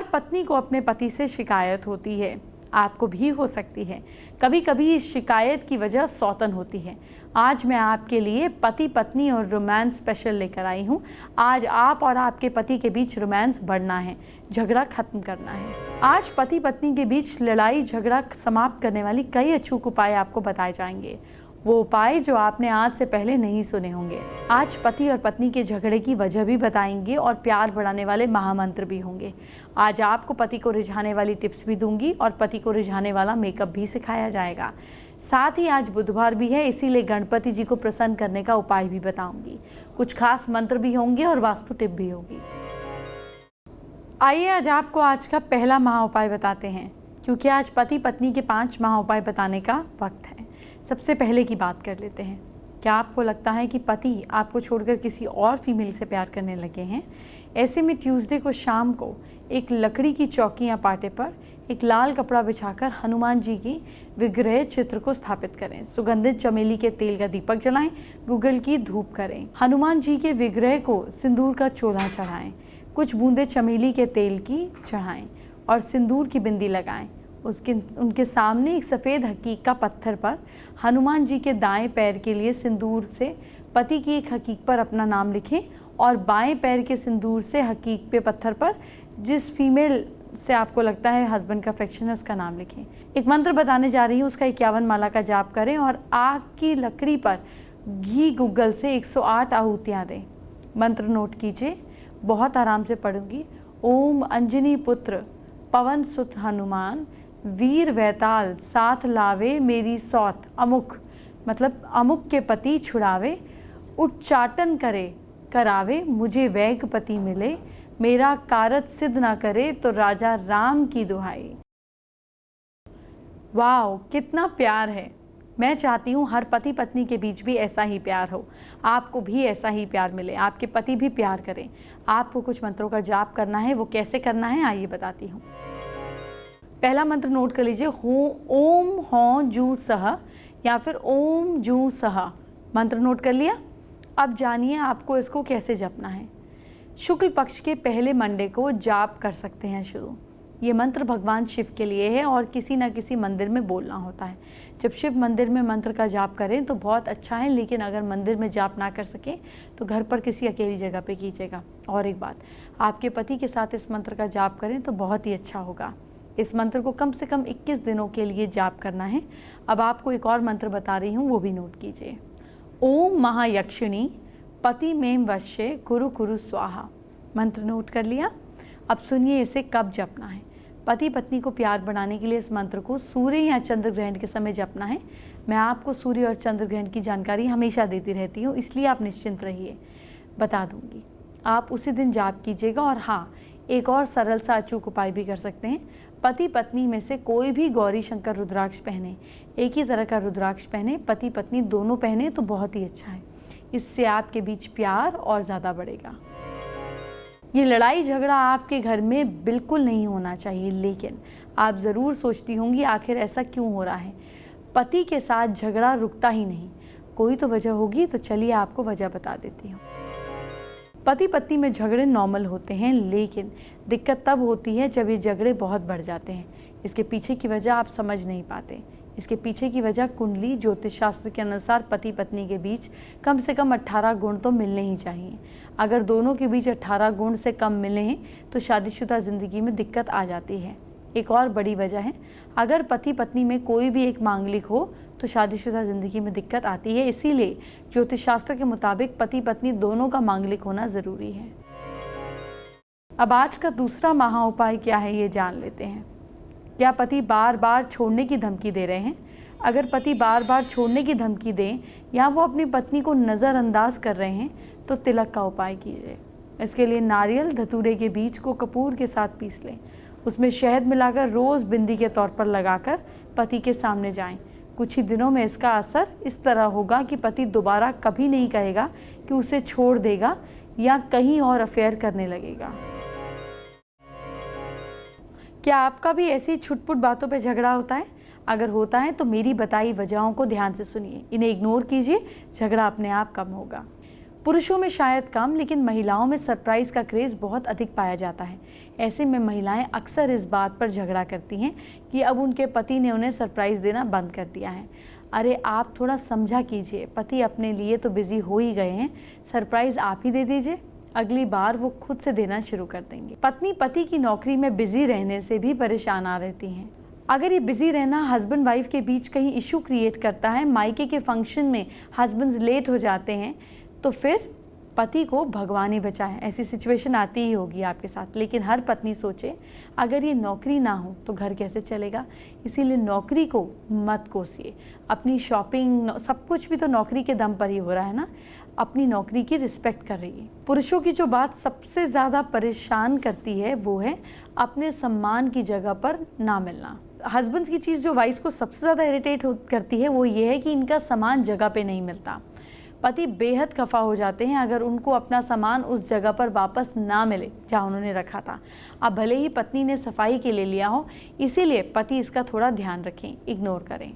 हर पत्नी को अपने पति से शिकायत होती है, आपको भी हो सकती है। कभी कभी इस शिकायत की वजह सौतन होती है। आज मैं आपके लिए पति पत्नी और रोमांस स्पेशल लेकर आई हूँ। आज आप और आपके पति के बीच रोमांस बढ़ना है, झगड़ा खत्म करना है। आज पति पत्नी के बीच लड़ाई झगड़ा समाप्त करने वाली कई अचूक उपाय आपको बताए जाएंगे, वो उपाय जो आपने आज से पहले नहीं सुने होंगे। आज पति और पत्नी के झगड़े की वजह भी बताएंगे और प्यार बढ़ाने वाले महामंत्र भी होंगे। आज आपको पति को रिझाने वाली टिप्स भी दूंगी और पति को रिझाने वाला मेकअप भी सिखाया जाएगा। साथ ही आज बुधवार भी है, इसीलिए गणपति जी को प्रसन्न करने का उपाय भी बताऊंगी। कुछ खास मंत्र भी होंगे और वास्तु टिप भी होगी। आइए आज आपको आज का पहला महा उपाय बताते हैं, क्योंकि आज पति पत्नी के 5 महा उपाय बताने का वक्त है। सबसे पहले की बात कर लेते हैं। क्या आपको लगता है कि पति आपको छोड़कर किसी और फीमेल से प्यार करने लगे हैं? ऐसे में ट्यूसडे को शाम को एक लकड़ी की चौकी या पाटे पर एक लाल कपड़ा बिछाकर हनुमान जी की विग्रह चित्र को स्थापित करें। सुगंधित चमेली के तेल का दीपक जलाएं, गूगल की धूप करें। हनुमान जी के विग्रह को सिंदूर का चोला चढ़ाएं, कुछ बूंदे चमेली के तेल की चढ़ाएं और सिंदूर की बिंदी लगाएं। उनके सामने एक सफ़ेद हकीक का पत्थर पर हनुमान जी के दाएं पैर के लिए सिंदूर से पति की एक हकीक पर अपना नाम लिखें और बाएं पैर के सिंदूर से हकीक पे पत्थर पर जिस फीमेल से आपको लगता है हस्बैंड का अफेक्शन है उसका नाम लिखें। एक मंत्र बताने जा रही हूँ, उसका 51 माला का जाप करें और आग की लकड़ी पर घी गुग्गल से 108 आहुतियाँ दें। मंत्र नोट कीजिए, बहुत आराम से पढ़ूंगी। ओम अंजनी पुत्र पवन सुत हनुमान वीर वैताल साथ लावे मेरी सौत अमुक, मतलब अमुक के पति छुड़ावे, उच्चाटन करे करावे मुझे वैग पति मिले, मेरा कारत सिद्ध ना करे तो राजा राम की दुहाई। वाह, कितना प्यार है। मैं चाहती हूँ हर पति पत्नी के बीच भी ऐसा ही प्यार हो, आपको भी ऐसा ही प्यार मिले, आपके पति भी प्यार करें। आपको कुछ मंत्रों का जाप करना है, वो कैसे करना है आइए बताती हूँ। पहला मंत्र नोट कर लीजिए, ओम हों जू सह या फिर ओम जू सह। मंत्र नोट कर लिया। अब जानिए आपको इसको कैसे जपना है। शुक्ल पक्ष के पहले मंडे को जाप कर सकते हैं शुरू। ये मंत्र भगवान शिव के लिए है और किसी न किसी मंदिर में बोलना होता है। जब शिव मंदिर में मंत्र का जाप करें तो बहुत अच्छा है, लेकिन अगर मंदिर में जाप ना कर सकें तो घर पर किसी अकेली जगह पे कीजिएगा। और एक बात, आपके पति के साथ इस मंत्र का जाप करें तो बहुत ही अच्छा होगा। इस मंत्र को कम से कम 21 दिनों के लिए जाप करना है। अब आपको एक और मंत्र बता रही हूँ, वो भी नोट कीजिए। ओम महायक्षिणी पति में वश्य कुरु कुरु स्वाहा। मंत्र नोट कर लिया। अब सुनिए इसे कब जपना है। पति पत्नी को प्यार बढ़ाने के लिए इस मंत्र को सूर्य या चंद्र ग्रहण के समय जपना है। मैं आपको सूर्य और चंद्र ग्रहण की जानकारी हमेशा देती रहती हूँ, इसलिए आप निश्चिंत रहिए, बता दूंगी। आप उसी दिन जाप कीजिएगा। और हाँ, एक और सरल सा अचूक उपाय भी कर सकते हैं। पति पत्नी में से कोई भी गौरी शंकर रुद्राक्ष पहने, एक ही तरह का रुद्राक्ष पहने, पति पत्नी दोनों पहने तो बहुत ही अच्छा है। इससे आपके बीच प्यार और ज़्यादा बढ़ेगा। ये लड़ाई झगड़ा आपके घर में बिल्कुल नहीं होना चाहिए, लेकिन आप ज़रूर सोचती होंगी आखिर ऐसा क्यों हो रहा है। पति के साथ झगड़ा रुकता ही नहीं, कोई तो वजह होगी। तो चलिए आपको वजह बता देती हूँ। पति पत्नी में झगड़े नॉर्मल होते हैं, लेकिन दिक्कत तब होती है जब ये झगड़े बहुत बढ़ जाते हैं। इसके पीछे की वजह आप समझ नहीं पाते। इसके पीछे की वजह कुंडली ज्योतिष शास्त्र के अनुसार पति पत्नी के बीच कम से कम 18 गुण तो मिलने ही चाहिए। अगर दोनों के बीच 18 गुण से कम मिले हैं तो शादीशुदा ज़िंदगी में दिक्कत आ जाती है। एक और बड़ी वजह है, अगर पति पत्नी में कोई भी एक मांगलिक हो तो शादीशुदा ज़िंदगी में दिक्कत आती है। इसीलिए ज्योतिष शास्त्र के मुताबिक पति पत्नी दोनों का मांगलिक होना ज़रूरी है। अब आज का दूसरा महा उपाय क्या है ये जान लेते हैं। क्या पति बार बार छोड़ने की धमकी दे रहे हैं? अगर पति बार बार छोड़ने की धमकी दें या वो अपनी पत्नी को नज़रअंदाज कर रहे हैं तो तिलक का उपाय कीजिए। इसके लिए नारियल धतूरे के बीज को कपूर के साथ पीस लें, उसमें शहद मिलाकर रोज़ बिंदी के तौर पर लगाकर पति के सामने जाएं। कुछ ही दिनों में इसका असर इस तरह होगा कि पति दोबारा कभी नहीं कहेगा कि उसे छोड़ देगा या कहीं और अफेयर करने लगेगा। क्या आपका भी ऐसी छुटपुट बातों पे झगड़ा होता है? अगर होता है तो मेरी बताई वजहों को ध्यान से सुनिए, इन्हें इग्नोर कीजिए, झगड़ा अपने आप कम होगा। पुरुषों में शायद कम, लेकिन महिलाओं में सरप्राइज़ का क्रेज़ बहुत अधिक पाया जाता है। ऐसे में महिलाएं अक्सर इस बात पर झगड़ा करती हैं कि अब उनके पति ने उन्हें सरप्राइज़ देना बंद कर दिया है। अरे आप थोड़ा समझा कीजिए, पति अपने लिए तो बिजी हो ही गए हैं, सरप्राइज़ आप ही दे दीजिए, अगली बार वो खुद से देना शुरू कर देंगे। पत्नी पति की नौकरी में बिजी रहने से भी परेशान आ रहती हैं। अगर ये बिजी रहना हस्बैंड वाइफ के बीच कहीं इशू क्रिएट करता है, मायके के फंक्शन में हस्बैंड्स लेट हो जाते हैं, तो फिर पति को भगवान ही बचाए, ऐसी सिचुएशन आती ही होगी आपके साथ। लेकिन हर पत्नी सोचे अगर ये नौकरी ना हो तो घर कैसे चलेगा। इसीलिए नौकरी को मत कोसिए, अपनी शॉपिंग सब कुछ भी तो नौकरी के दम पर ही हो रहा है ना। अपनी नौकरी की रिस्पेक्ट कर रही है। पुरुषों की जो बात सबसे ज़्यादा परेशान करती है वो है अपने सम्मान की जगह पर ना मिलना। हस्बैंड्स की चीज़ जो वाइफ्स को सबसे ज़्यादा इरिटेट करती है वो ये है कि इनका सामान जगह पे नहीं मिलता। पति बेहद खफा हो जाते हैं अगर उनको अपना सामान उस जगह पर वापस ना मिले जहाँ उन्होंने रखा था। अब भले ही पत्नी ने सफाई के लिए लिया हो, इसीलिए पति इसका थोड़ा ध्यान रखें, इग्नोर करें।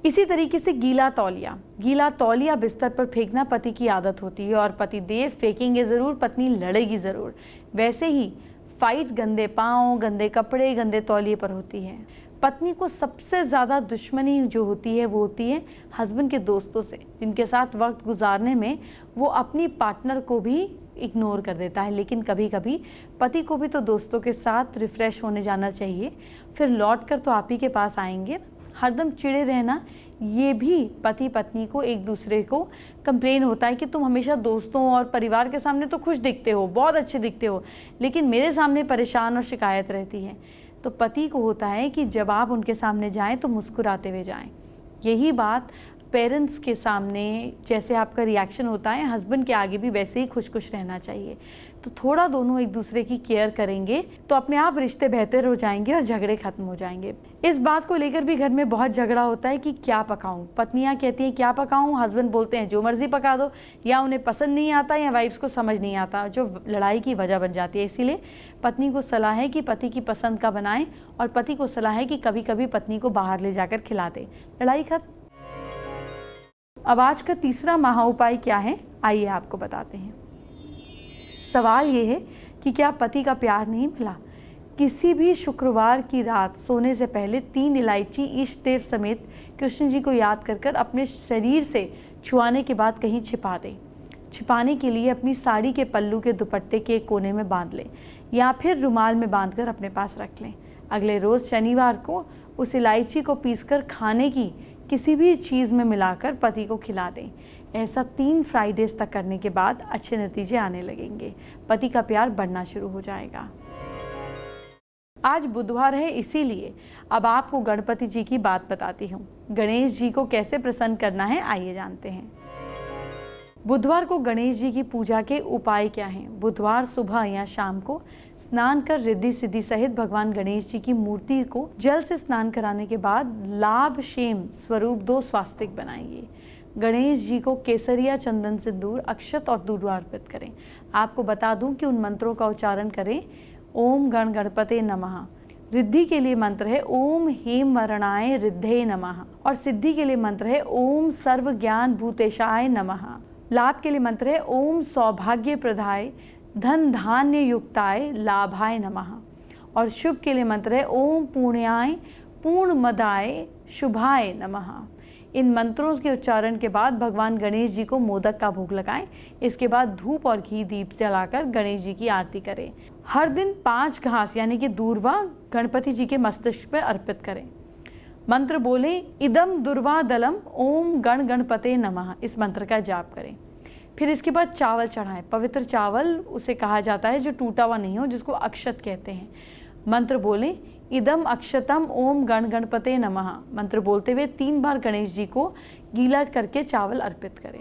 इसी तरीके से गीला तौलिया बिस्तर पर फेंकना पति की आदत होती है और पति देव फेंकेंगे ज़रूर, पत्नी लड़ेगी ज़रूर। वैसे ही फाइट गंदे पाँव, गंदे कपड़े, गंदे तौलिए पर होती है। पत्नी को सबसे ज़्यादा दुश्मनी जो होती है वो होती है हस्बैंड के दोस्तों से, जिनके साथ वक्त गुजारने में वो अपनी पार्टनर को भी इग्नोर कर देता है। लेकिन कभी कभी पति को भी तो दोस्तों के साथ रिफ़्रेश होने जाना चाहिए, फिर लौट कर तो आप ही के पास आएंगे। हरदम चिड़े रहना, ये भी पति पत्नी को एक दूसरे को कंप्लेन होता है कि तुम हमेशा दोस्तों और परिवार के सामने तो खुश दिखते हो, बहुत अच्छे दिखते हो, लेकिन मेरे सामने परेशान और शिकायत रहती है। तो पति को होता है कि जब आप उनके सामने जाएं तो मुस्कुराते हुए जाएं। यही बात पेरेंट्स के सामने जैसे आपका रिएक्शन होता है, हस्बैंड के आगे भी वैसे ही खुश खुश रहना चाहिए। तो थोड़ा दोनों एक दूसरे की केयर करेंगे तो अपने आप रिश्ते बेहतर हो जाएंगे और झगड़े खत्म हो जाएंगे। इस बात को लेकर भी घर में बहुत झगड़ा होता है कि क्या पकाऊं। पत्नियां कहती हैं क्या पकाऊं, हस्बैंड बोलते हैं जो मर्जी पका दो, या उन्हें पसंद नहीं आता या वाइफ्स को समझ नहीं आता, जो लड़ाई की वजह बन जाती है। इसीलिए पत्नी को सलाह है कि पति की पसंद का बनाएं और पति को सलाह है कि कभी कभी पत्नी को बाहर ले जाकर खिला दे, लड़ाई खत्म। अब आज का तीसरा महा उपाय क्या है, आइए आपको बताते हैं। सवाल ये है कि क्या पति का प्यार नहीं मिला? किसी भी शुक्रवार की रात सोने से पहले 3 इलायची इष्ट देव समेत कृष्ण जी को याद कर अपने शरीर से छुआने के बाद कहीं छिपा दें। छिपाने के लिए अपनी साड़ी के पल्लू के दुपट्टे के कोने में बांध लें या फिर रुमाल में बांधकर अपने पास रख लें। अगले रोज़ शनिवार को उस इलायची को पीसकर खाने की किसी भी चीज़ में मिलाकर पति को खिला दें। ऐसा 3 फ्राइडेज तक करने के बाद अच्छे नतीजे आने लगेंगे, पति का प्यार बढ़ना शुरू हो जाएगा। आज बुधवार है, इसीलिए अब आपको गणपति जी की बात बताती हूँ। गणेश जी को कैसे प्रसन्न करना है, आइए जानते हैं। बुधवार को गणेश जी की पूजा के उपाय क्या हैं? बुधवार सुबह या शाम को स्नान कर रिद्धि सिद्धि सहित भगवान गणेश जी की मूर्ति को जल से स्नान कराने के बाद लाभ क्षेम स्वरूप 2 स्वास्तिक बनाइए। गणेश जी को केसरिया, चंदन, सिंदूर, अक्षत और दूर्वा अर्पित करें। आपको बता दूं कि उन मंत्रों का उच्चारण करें, ओम गण गणपते नमः। रिद्धि के लिए मंत्र है ओम हेम मरणाय रिद्धे नमः और सिद्धि के लिए मंत्र है ओम सर्व ज्ञान भूतेशाय नमः। लाभ के लिए मंत्र है ओम सौभाग्य प्रदाय धन धान्य युक्ताय लाभाय नमः और शुभ के लिए मंत्र है ओम पुण्याय पूर्णमदाय शुभाय नमः। इन मंत्रों के उच्चारण के बाद भगवान गणेश जी को मोदक का भोग लगाएं। इसके बाद धूप और घी दीप जलाकर गणेश जी की आरती करें। हर दिन 5 घास यानी कि दूर्वा गणपति जी के मस्तिष्क पर अर्पित करें। मंत्र बोलें इदम दुर्वा दलम ओम गण गणपते नमः, इस मंत्र का जाप करें। फिर इसके बाद चावल चढ़ाएं। पवित्र चावल उसे कहा जाता है जो टूटा हुआ नहीं हो, जिसको अक्षत कहते हैं। मंत्र बोलें इदम अक्षतम ओम गण गणपते नमः। मंत्र बोलते हुए 3 बार गणेश जी को गीला करके चावल अर्पित करें।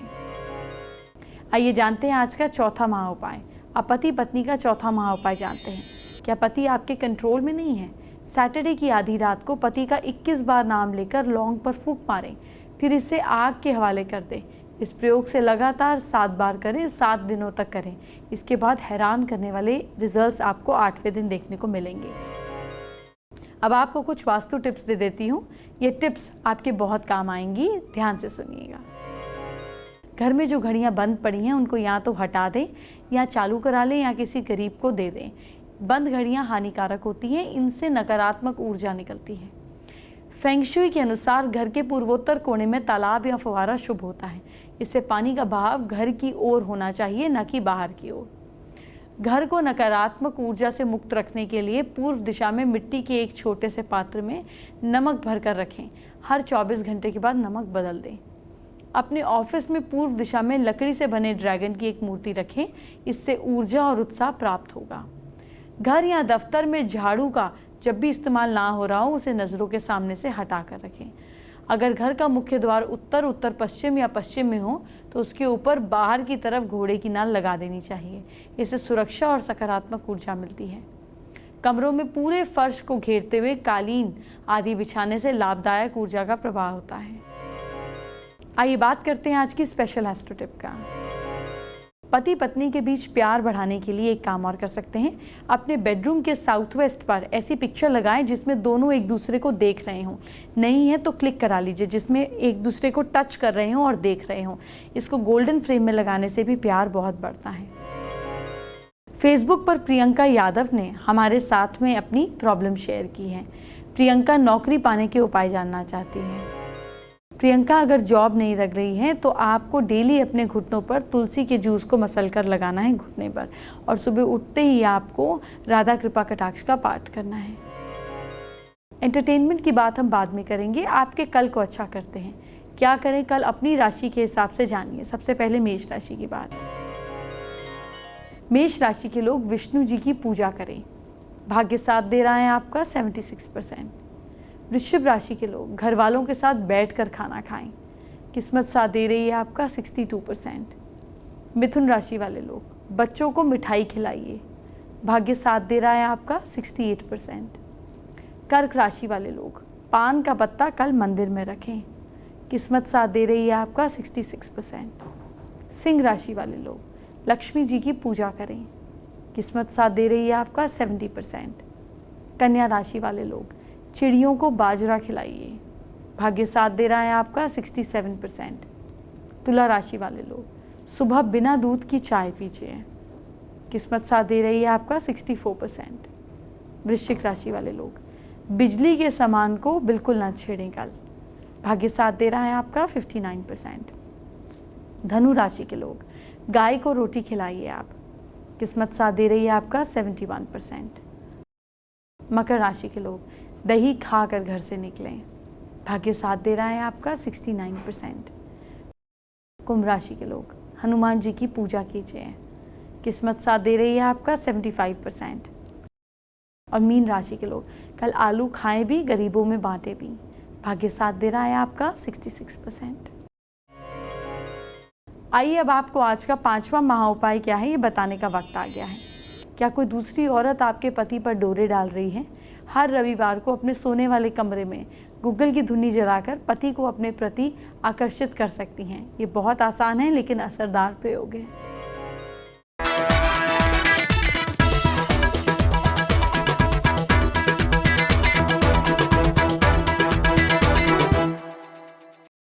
आइए जानते हैं आज का चौथा महा उपाय। अब पति पत्नी का चौथा महा उपाय जानते हैं। क्या पति आपके कंट्रोल में नहीं है? सैटरडे की आधी रात को पति का 21 बार नाम लेकर लौंग पर फूंक मारें, फिर इसे आग के हवाले कर दें। इस प्रयोग से लगातार 7 बार करें, 7 दिनों तक करें। इसके बाद हैरान करने वाले रिजल्ट्स आपको 8वें दिन देखने को मिलेंगे। अब आपको कुछ वास्तु टिप्स दे देती हूँ। ये टिप्स आपके बहुत काम आएंगी, ध्यान से सुनिएगा। घर में जो घड़ियां बंद पड़ी हैं उनको या तो हटा दें या चालू करा लें या किसी गरीब को दे दें। बंद घड़ियां हानिकारक होती हैं, इनसे नकारात्मक ऊर्जा निकलती है। फेंग शुई के अनुसार घर के पूर्वोत्तर कोने में तालाब या फव्वारा शुभ होता है। इससे पानी का बहाव घर की ओर होना चाहिए, न कि बाहर की ओर। घर को नकारात्मक ऊर्जा से मुक्त रखने के लिए पूर्व दिशा में मिट्टी के एक छोटे से पात्र में नमक भरकर रखें। हर 24 घंटे के बाद नमक बदल दें। अपने ऑफिस में पूर्व दिशा में लकड़ी से बने ड्रैगन की एक मूर्ति रखें, इससे ऊर्जा और उत्साह प्राप्त होगा। घर या दफ्तर में झाड़ू का जब भी इस्तेमाल ना हो रहा हो उसे नज़रों के सामने से हटा कर रखें। अगर घर का मुख्य द्वार उत्तर, उत्तर पश्चिम या पश्चिम में हो तो उसके ऊपर बाहर की तरफ घोड़े की नाल लगा देनी चाहिए। इससे सुरक्षा और सकारात्मक ऊर्जा मिलती है। कमरों में पूरे फर्श को घेरते हुए कालीन आदि बिछाने से लाभदायक ऊर्जा का प्रवाह होता है। आइए बात करते हैं आज की स्पेशल एस्ट्रो टिप का। पति पत्नी के बीच प्यार बढ़ाने के लिए एक काम और कर सकते हैं। अपने बेडरूम के साउथ वेस्ट पर ऐसी पिक्चर लगाएं जिसमें दोनों एक दूसरे को देख रहे हों। नहीं है तो क्लिक करा लीजिए जिसमें एक दूसरे को टच कर रहे हों और देख रहे हों। इसको गोल्डन फ्रेम में लगाने से भी प्यार बहुत बढ़ता है। फेसबुक पर प्रियंका यादव ने हमारे साथ में अपनी प्रॉब्लम शेयर की है। प्रियंका नौकरी पाने के उपाय जानना चाहती है। प्रियंका अगर जॉब नहीं लग रही है तो आपको डेली अपने घुटनों पर तुलसी के जूस को मसल कर लगाना है घुटने पर, और सुबह उठते ही आपको राधा कृपा कटाक्ष का पाठ करना है। एंटरटेनमेंट की बात हम बाद में करेंगे। आपके कल को अच्छा करते हैं। क्या करें कल अपनी राशि के हिसाब से जानिए। सबसे पहले मेष राशि की बात। मेष राशि के लोग विष्णु जी की पूजा करें। भाग्य साथ दे रहा है आपका 76%। वृश्चिक राशि के लोग घर वालों के साथ बैठकर खाना खाएं। किस्मत साथ दे रही है आपका 62%। मिथुन राशि वाले लोग बच्चों को मिठाई खिलाइए। भाग्य साथ दे रहा है आपका 68%। कर्क राशि वाले लोग पान का पत्ता कल मंदिर में रखें। किस्मत साथ दे रही है आपका 66%। सिंह राशि वाले लोग लक्ष्मी जी की पूजा करें। किस्मत साथ दे रही है आपका 70%। कन्या राशि वाले लोग चिड़ियों को बाजरा खिलाइए। भाग्य साथ दे रहा है आपका 67%। तुला राशि वाले लोग सुबह बिना दूध की चाय पीजिए। किस्मत साथ दे रही है आपका 64%। वृश्चिक राशि वाले लोग बिजली के सामान को बिल्कुल ना छेड़ें कल। भाग्य साथ दे रहा है आपका 59%। धनु राशि के लोग गाय को रोटी खिलाइए आप। किस्मत साथ दे रही है आपका 71%। मकर राशि के लोग दही खाकर घर से निकलें। भाग्य साथ दे रहा है आपका 69%। कुंभ राशि के लोग हनुमान जी की पूजा कीजिए। किस्मत साथ दे रही है आपका 75%। और मीन राशि के लोग कल आलू खाएं भी, गरीबों में बांटे भी। भाग्य साथ दे रहा है आपका 66%। आइए अब आपको आज का 5वां महाउपाय क्या है ये बताने का वक्त आ गया है। क्या कोई दूसरी औरत आपके पति पर डोरे डाल रही है? हर रविवार को अपने सोने वाले कमरे में गूगल की धुनी जलाकर पति को अपने प्रति आकर्षित कर सकती हैं। ये बहुत आसान है लेकिन असरदार प्रयोग है।